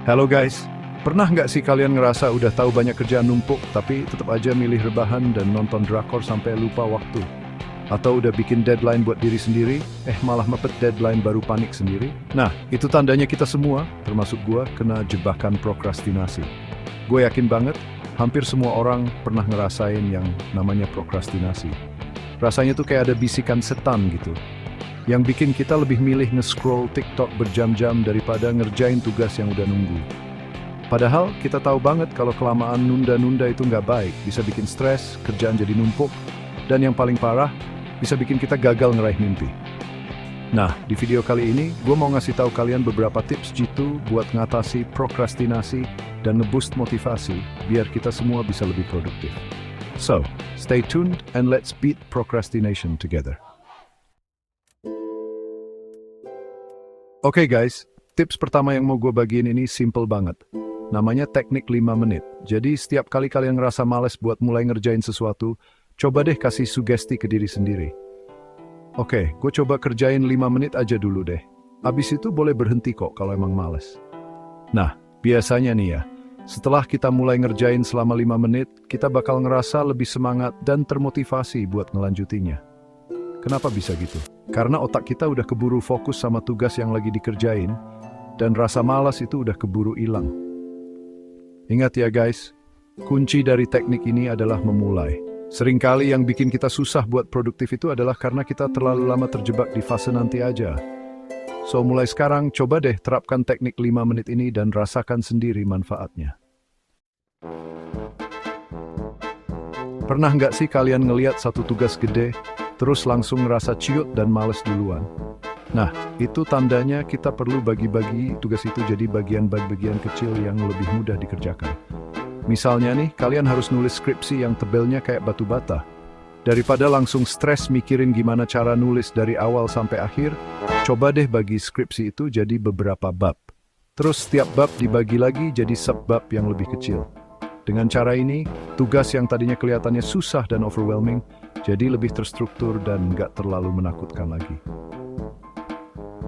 Halo guys, pernah nggak sih kalian ngerasa udah tahu banyak kerjaan numpuk, tapi tetap aja milih rebahan dan nonton drakor sampai lupa waktu? Atau udah bikin deadline buat diri sendiri, malah mepet deadline baru panik sendiri? Nah, itu tandanya kita semua, termasuk gua, kena jebakan prokrastinasi. Gue yakin banget, hampir semua orang pernah ngerasain yang namanya prokrastinasi. Rasanya tuh kayak ada bisikan setan gitu, yang bikin kita lebih milih nge-scroll TikTok berjam-jam daripada ngerjain tugas yang udah nunggu. Padahal kita tahu banget kalau kelamaan nunda-nunda itu nggak baik, bisa bikin stres, kerjaan jadi numpuk, dan yang paling parah, bisa bikin kita gagal ngeraih mimpi. Nah, di video kali ini, gue mau ngasih tahu kalian beberapa tips jitu buat ngatasi prokrastinasi dan nge-boost motivasi, biar kita semua bisa lebih produktif. So, stay tuned and let's beat procrastination together. Oke guys, tips pertama yang mau gue bagiin ini simple banget. Namanya teknik 5 menit. Jadi setiap kali kalian ngerasa males buat mulai ngerjain sesuatu, coba deh kasih sugesti ke diri sendiri. Oke, gue coba kerjain 5 menit aja dulu deh. Abis itu boleh berhenti kok kalau emang males. Nah, biasanya nih ya, setelah kita mulai ngerjain selama 5 menit, kita bakal ngerasa lebih semangat dan termotivasi buat ngelanjutinnya. Kenapa bisa gitu? Karena otak kita udah keburu fokus sama tugas yang lagi dikerjain, dan rasa malas itu udah keburu hilang. Ingat ya guys, kunci dari teknik ini adalah memulai. Seringkali yang bikin kita susah buat produktif itu adalah karena kita terlalu lama terjebak di fase nanti aja. So mulai sekarang, coba deh terapkan teknik 5 menit ini dan rasakan sendiri manfaatnya. Pernah nggak sih kalian ngeliat satu tugas gede, terus langsung ngerasa ciut dan males duluan? Nah, itu tandanya kita perlu bagi-bagi tugas itu jadi bagian-bagian kecil yang lebih mudah dikerjakan. Misalnya nih, kalian harus nulis skripsi yang tebelnya kayak batu bata. Daripada langsung stres mikirin gimana cara nulis dari awal sampai akhir, coba deh bagi skripsi itu jadi beberapa bab. Terus setiap bab dibagi lagi jadi sub-bab yang lebih kecil. Dengan cara ini, tugas yang tadinya kelihatannya susah dan overwhelming, jadi lebih terstruktur dan nggak terlalu menakutkan lagi.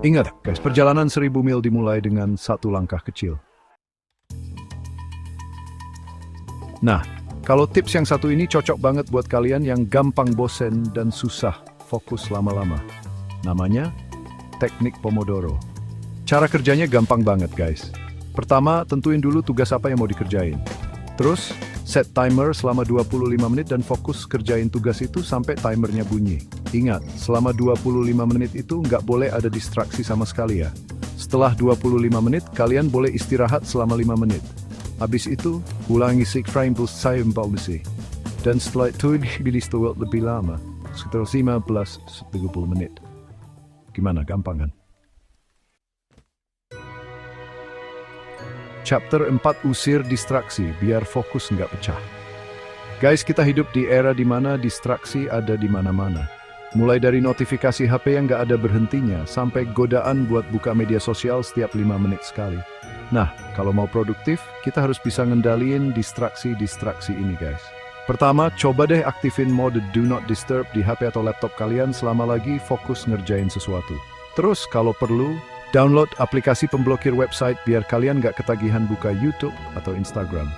Ingat guys, perjalanan 1000 mil dimulai dengan satu langkah kecil. Nah, kalau tips yang satu ini cocok banget buat kalian yang gampang bosen dan susah fokus lama-lama. Namanya teknik Pomodoro. Cara kerjanya gampang banget guys. Pertama, tentuin dulu tugas apa yang mau dikerjain. Terus, set timer selama 25 menit dan fokus kerjain tugas itu sampai timernya bunyi. Ingat, selama 25 menit itu nggak boleh ada distraksi sama sekali ya. Setelah 25 menit, kalian boleh istirahat selama 5 menit. Habis itu, ulangi frame plus saya sih. Dan setelah itu, bisa lebih lama, sekitar 15-30 menit. Gimana, gampang kan? Chapter 4, usir distraksi, biar fokus nggak pecah. Guys, kita hidup di era di mana distraksi ada di mana-mana. Mulai dari notifikasi HP yang nggak ada berhentinya, sampai godaan buat buka media sosial setiap 5 menit sekali. Nah, kalau mau produktif, kita harus bisa ngendaliin distraksi-distraksi ini guys. Pertama, coba deh aktifin mode Do Not Disturb di HP atau laptop kalian selama lagi fokus ngerjain sesuatu. Terus, kalau perlu, download aplikasi pemblokir website biar kalian nggak ketagihan buka YouTube atau Instagram.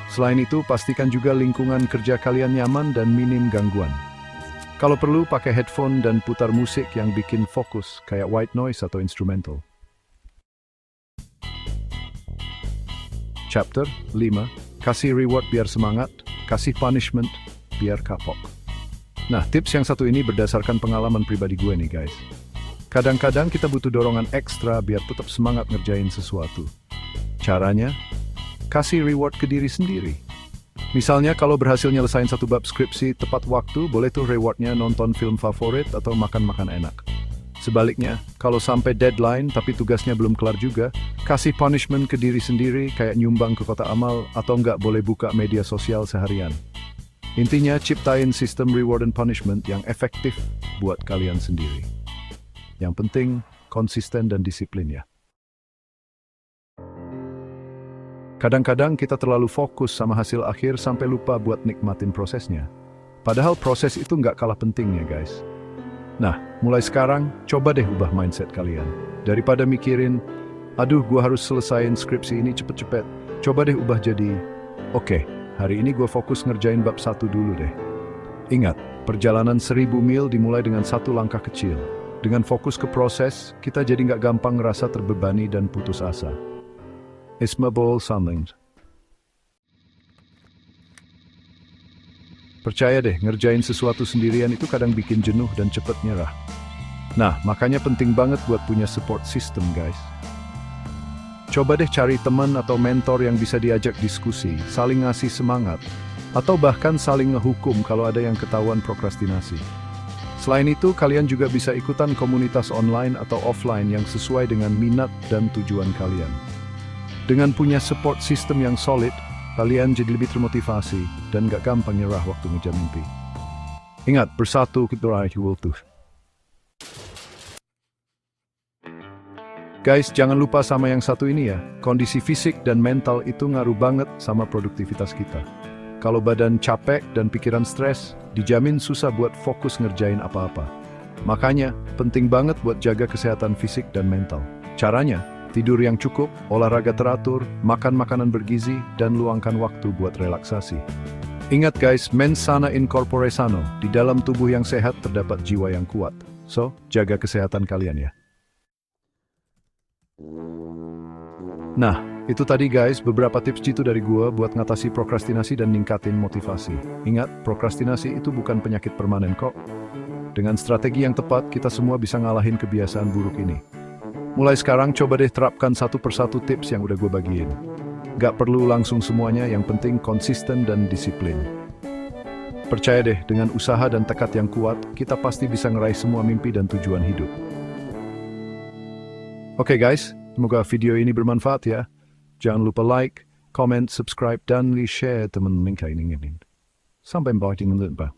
Selain itu, pastikan juga lingkungan kerja kalian nyaman dan minim gangguan. Kalau perlu, pakai headphone dan putar musik yang bikin fokus, kayak white noise atau instrumental. Chapter 5, kasih reward biar semangat, kasih punishment biar kapok. Nah, tips yang satu ini berdasarkan pengalaman pribadi gue nih guys. Kadang-kadang kita butuh dorongan ekstra biar tetap semangat ngerjain sesuatu. Caranya, kasih reward ke diri sendiri. Misalnya kalau berhasil nyelesain satu bab skripsi tepat waktu, boleh tuh rewardnya nonton film favorit atau makan-makan enak. Sebaliknya, kalau sampai deadline tapi tugasnya belum kelar juga, kasih punishment ke diri sendiri kayak nyumbang ke kotak amal atau nggak boleh buka media sosial seharian. Intinya, ciptain sistem reward and punishment yang efektif buat kalian sendiri. Yang penting, konsisten dan disiplin ya. Kadang-kadang kita terlalu fokus sama hasil akhir sampai lupa buat nikmatin prosesnya. Padahal proses itu nggak kalah pentingnya guys. Nah, mulai sekarang, coba deh ubah mindset kalian. Daripada mikirin, Aduh, gua harus selesaiin skripsi ini cepet-cepet. Coba deh ubah jadi, oke, hari ini gua fokus ngerjain bab 1 dulu deh. Ingat, perjalanan 1000 mil dimulai dengan satu langkah kecil. Dengan fokus ke proses, kita jadi nggak gampang ngerasa terbebani dan putus asa. Ismabel Sandling. Percaya deh, ngerjain sesuatu sendirian itu kadang bikin jenuh dan cepet nyerah. Nah, makanya penting banget buat punya support system, guys. Coba deh cari teman atau mentor yang bisa diajak diskusi, saling ngasih semangat, atau bahkan saling ngehukum kalau ada yang ketahuan prokrastinasi. Selain itu, kalian juga bisa ikutan komunitas online atau offline yang sesuai dengan minat dan tujuan kalian. Dengan punya support system yang solid, kalian jadi lebih termotivasi dan gak gampang nyerah waktu ngejar mimpi. Ingat, bersatu kita raih tuh. Guys, jangan lupa sama yang satu ini ya, kondisi fisik dan mental itu ngaruh banget sama produktivitas kita. Kalau badan capek dan pikiran stres, dijamin susah buat fokus ngerjain apa-apa. Makanya, penting banget buat jaga kesehatan fisik dan mental. Caranya, tidur yang cukup, olahraga teratur, makan makanan bergizi, dan luangkan waktu buat relaksasi. Ingat guys, mens sana in corpore sano, di dalam tubuh yang sehat terdapat jiwa yang kuat. So, jaga kesehatan kalian ya. Nah, itu tadi guys beberapa tips jitu dari gua buat ngatasi prokrastinasi dan ningkatin motivasi. Ingat, prokrastinasi itu bukan penyakit permanen kok. Dengan strategi yang tepat, kita semua bisa ngalahin kebiasaan buruk ini. Mulai sekarang coba deh terapkan satu persatu tips yang udah gua bagiin. Gak perlu langsung semuanya, yang penting konsisten dan disiplin. Percaya deh, dengan usaha dan tekad yang kuat, kita pasti bisa ngeraih semua mimpi dan tujuan hidup. Oke guys, semoga video ini bermanfaat ya. Jangan lupa like, comment, subscribe, dan share teman-teman kalian ini. Sampai jumpa.